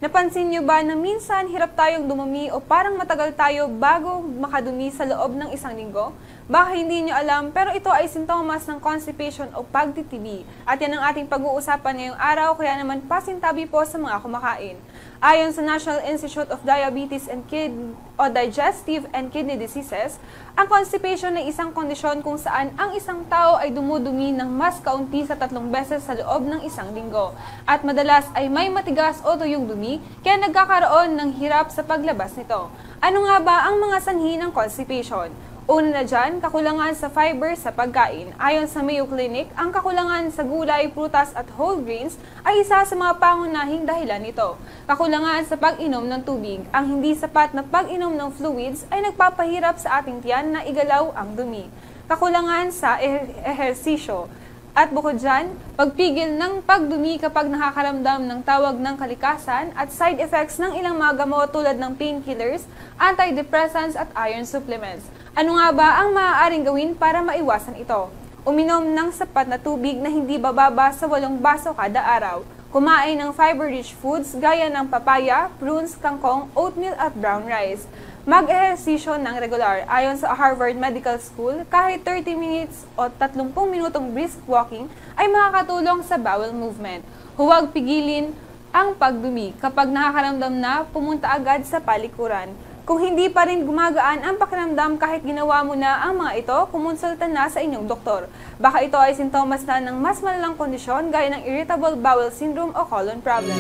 Napansin niyo ba na minsan hirap tayong dumumi o parang matagal tayo bago makadumi sa loob ng isang linggo? Baka hindi niyo alam pero ito ay sintomas ng constipation o pagtitibi. At yan ang ating pag-uusapan ngayong araw kaya naman pasintabi po sa mga kumakain. Ayon sa National Institute of Diabetes and Digestive and Kidney Diseases, ang constipation ay isang kondisyon kung saan ang isang tao ay dumudumi ng mas kaunti sa 3 beses sa loob ng isang linggo. At madalas ay may matigas o tuyong dumi kaya nagkakaroon ng hirap sa paglabas nito. Ano nga ba ang mga sanhi ng constipation? Una na dyan, kakulangan sa fiber sa pagkain. Ayon sa Mayo Clinic, ang kakulangan sa gulay, prutas at whole grains ay isa sa mga pangunahing dahilan nito. Kakulangan sa pag-inom ng tubig. Ang hindi sapat na pag-inom ng fluids ay nagpapahirap sa ating tiyan na igalaw ang dumi. Kakulangan sa ehersisyo. At bukod dyan, pagpigil ng pagdumi kapag nakakaramdam ng tawag ng kalikasan at side effects ng ilang mga gamot tulad ng painkillers, antidepressants at iron supplements. Ano nga ba ang maaaring gawin para maiwasan ito? Uminom ng sapat na tubig na hindi bababa sa 8 baso kada araw. Kumain ng fiber-rich foods gaya ng papaya, prunes, kangkong, oatmeal at brown rice. Mag-ehersisyo ng regular. Ayon sa Harvard Medical School, kahit 30 minutes o 30 minutong brisk walking ay makakatulong sa bowel movement. Huwag pigilin ang pagdumi. Kapag nakakaramdam na, pumunta agad sa palikuran. Kung hindi pa rin gumagaan ang pakiramdam kahit ginawa mo na ang mga ito, kumonsulta na sa inyong doktor. Baka ito ay sintomas na ng mas malalang kondisyon gaya ng irritable bowel syndrome o colon problem.